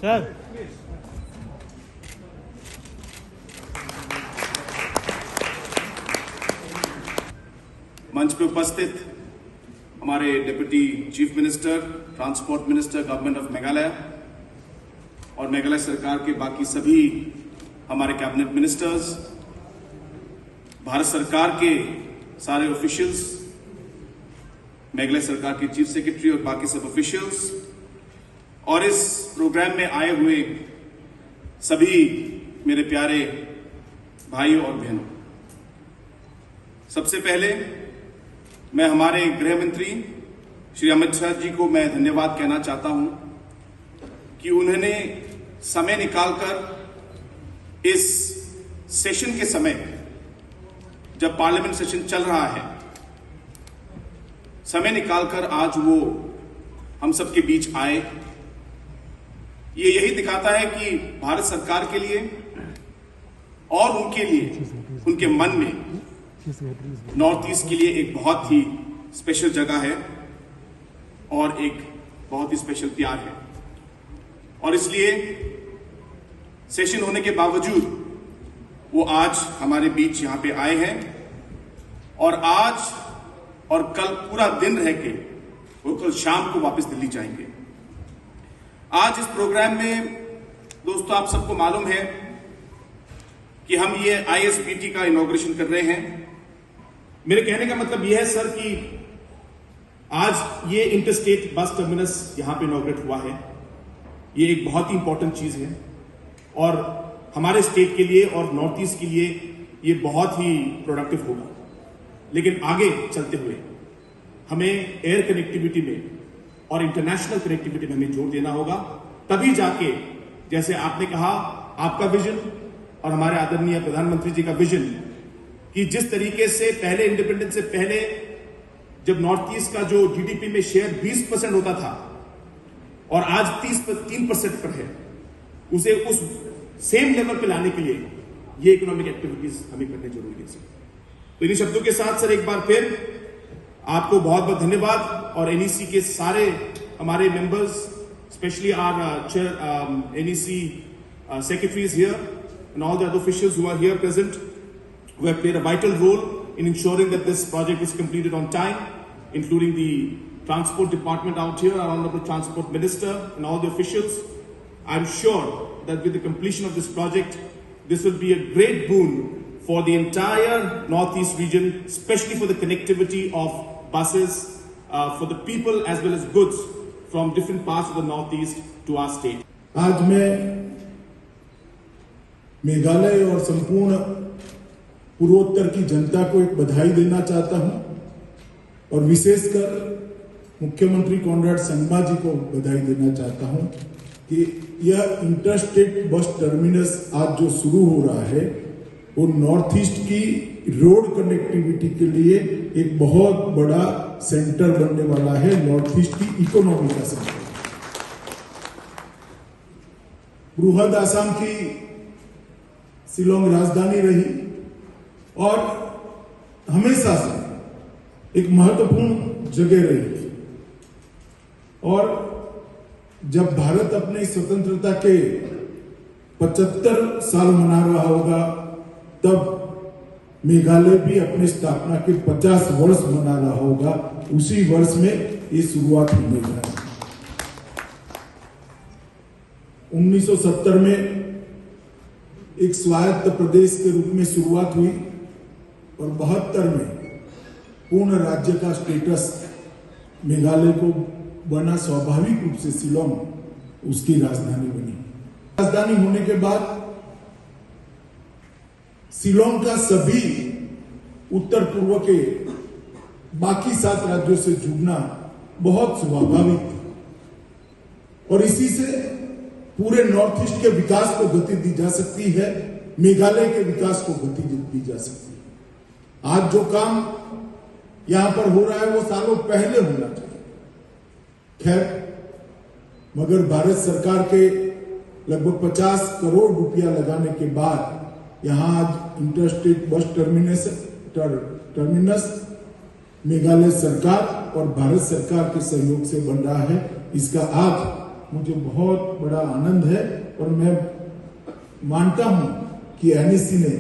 Sir मंच पे उपस्थित हमारे deputy chief minister, transport minister, government of Meghalaya और मेघालय सरकार के बाकी सभी हमारे कैबिनेट मिनिस्टर्स, भारत सरकार के सारे ऑफिशियल्स, मेघालय सरकार के चीफ सेक्रेटरी और बाकी सब ऑफिशियल्स और इस प्रोग्राम में आए हुए सभी मेरे प्यारे भाइयों और बहनों, सबसे पहले मैं हमारे गृह मंत्री श्री अमित शाह जी को मैं धन्यवाद कहना चाहता हूं कि उन्होंने समय निकालकर इस सेशन के समय, जब पार्लियामेंट सेशन चल रहा है, समय निकालकर आज वो हम सबके बीच आए। ये यही दिखाता है कि भारत सरकार के लिए और उनके लिए, उनके मन में नॉर्थ ईस्ट के लिए एक बहुत ही स्पेशल जगह है और एक बहुत ही स्पेशल प्यार है। और इसलिए सेशन होने के बावजूद वो आज हमारे बीच यहां पे आए हैं और आज और कल पूरा दिन रह के वो कल शाम को वापस दिल्ली जाएंगे। आज इस प्रोग्राम में दोस्तों आप सबको मालूम है कि हम ये ISBT का इनॉग्रेशन कर रहे हैं। मेरे कहने का मतलब यह है सर कि आज ये इंटरस्टेट बस टर्मिनस यहां पे इनॉग्रेट हुआ है। ये एक बहुत ही इंपॉर्टेंट चीज है और हमारे स्टेट के लिए और नॉर्थ ईस्ट के लिए ये बहुत ही प्रोडक्टिव होगा। लेकिन आगे चलते हुए हमें एयर कनेक्टिविटी में और इंटरनेशनल कनेक्टिविटी में हमें जोर देना होगा, तभी जाके, जैसे आपने कहा, आपका विजन और हमारे आदरणीय प्रधानमंत्री जी का विजन कि जिस तरीके से पहले इंडिपेंडेंस से पहले जब नॉर्थ ईस्ट का जो GDP में शेयर 20% होता था और आज 3% पर है, उसे उस सेम लेवल पे लाने के लिए ये इकोनॉमिक एक्टिविटीज हमें करने जरूरी है। तो इन्हीं शब्दों के साथ सर एक बार फिर आपको बहुत बहुत धन्यवाद और NEC के सारे हमारे members, specially our chair NEC secretaries here and all the other officials who are here present, who have played a vital role in ensuring that this project is completed on time, including the transport department out here, our honorable transport minister and all the officials. I'm sure that with the completion of this project, this will be a great boon for the entire Northeast region, especially for the connectivity of buses, for the people as well as goods from different parts of the Northeast to our state. आज मैं मेघालय और संपूर्ण पूर्वोत्तर की जनता को एक बधाई देना चाहता हूं और विशेषकर मुख्यमंत्री कॉनराड संगमा जी को बधाई देना चाहता हूं कि यह इंटरस्टेट बस टर्मिनस आज जो शुरू हो रहा है वो नॉर्थ ईस्ट की रोड कनेक्टिविटी के लिए एक बहुत बड़ा सेंटर बनने वाला है, नॉर्थ ईस्ट की इकोनॉमी का सेंटर। बृहद आसाम की शिलोंग राजधानी रही और हमेशा से एक महत्वपूर्ण जगह रही और जब भारत अपनी स्वतंत्रता के 75 साल मना रहा होगा, तब मेघालय भी अपनी स्थापना के 50 वर्ष मना रहा होगा। उसी वर्ष में ये शुरुआत होने जा रही है। 1970 में एक स्वायत्त प्रदेश के रूप में शुरुआत हुई और 72 में पूर्ण राज्य का स्टेटस मेघालय को बना। स्वाभाविक रूप से शिलोंग उसकी राजधानी बनी। राजधानी होने के बाद शिलोंग का सभी उत्तर पूर्व के बाकी 7 राज्यों से जुड़ना बहुत स्वाभाविक था और इसी से पूरे नॉर्थ ईस्ट के विकास को गति दी जा सकती है, मेघालय के विकास को गति दी जा सकती है। आज जो काम यहां पर हो रहा है वो सालों पहले होना चाहिए। खैर, मगर भारत सरकार के लगभग 50 करोड़ रुपया लगाने के बाद यहां आज इंटरस्टेट बस टर्मिनस मेघालय सरकार और भारत सरकार के सहयोग से बन रहा है। इसका आज मुझे बहुत बड़ा आनंद है और मैं मानता हूं कि एनएससी ने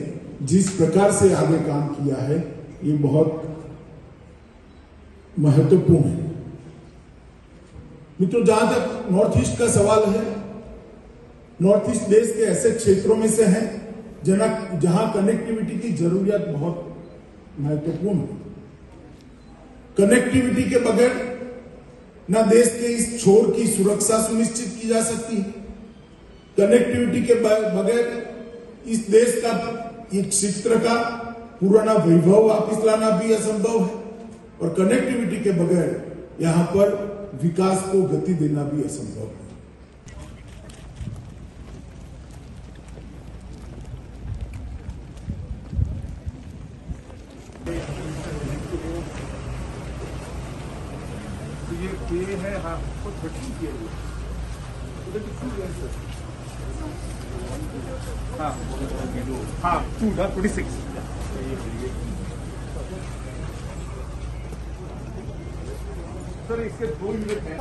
जिस प्रकार से आगे काम किया है ये बहुत महत्वपूर्ण है। मित्रों, जहां तक नॉर्थ ईस्ट का सवाल है, नॉर्थ ईस्ट देश के ऐसे क्षेत्रों में से है जहां कनेक्टिविटी की जरूरियत बहुत महत्वपूर्ण है। कनेक्टिविटी के बगैर न देश के इस छोर की सुरक्षा सुनिश्चित की जा सकती, कनेक्टिविटी के बगैर इस देश का एक क्षेत्र का पुराना वैभव वापिस लाना भी असंभव है और कनेक्टिविटी के बगैर यहां पर विकास को गति देना भी असंभव है। ये है हाँ कुछ किया हाँ 26 सर इसके 2 मिनट हैं।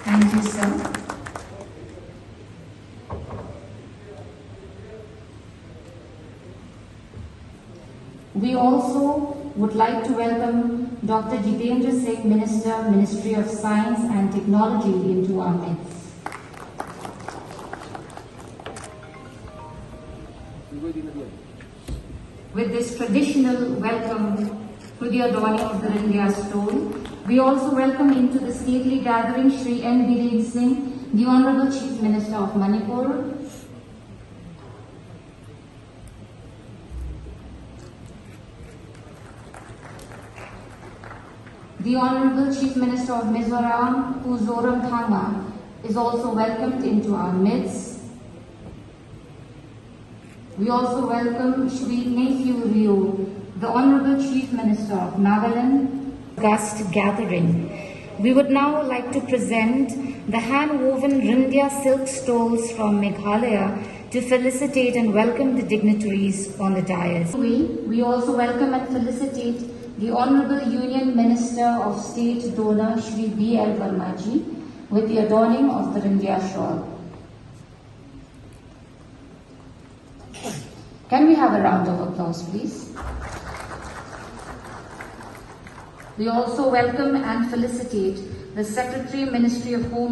Thank you, sir. We also would like to welcome Dr. Jitendra Singh, Minister, Ministry of Science and Technology, into our midst. With this traditional welcome to the adorning of the India stone, we also welcome into the stately gathering Shri N. Biren Singh, the Honorable Chief Minister of Manipur, the Honorable Chief Minister of Mizoram, Zoramthanga, is also welcomed into our midst. We also welcome Shri Nephew Rio, the Honorable Chief Minister of Nagaland. August gathering. We would now like to present the hand-woven Rindia silk stoles from Meghalaya to felicitate and welcome the dignitaries on the dais. We also welcome and felicitate the Honorable Union Minister of State Donor Shri B.L. Vermaji with the adorning of the Rindia shawl. Can we have a round of applause, please? We also welcome and felicitate the Secretary, Ministry of Home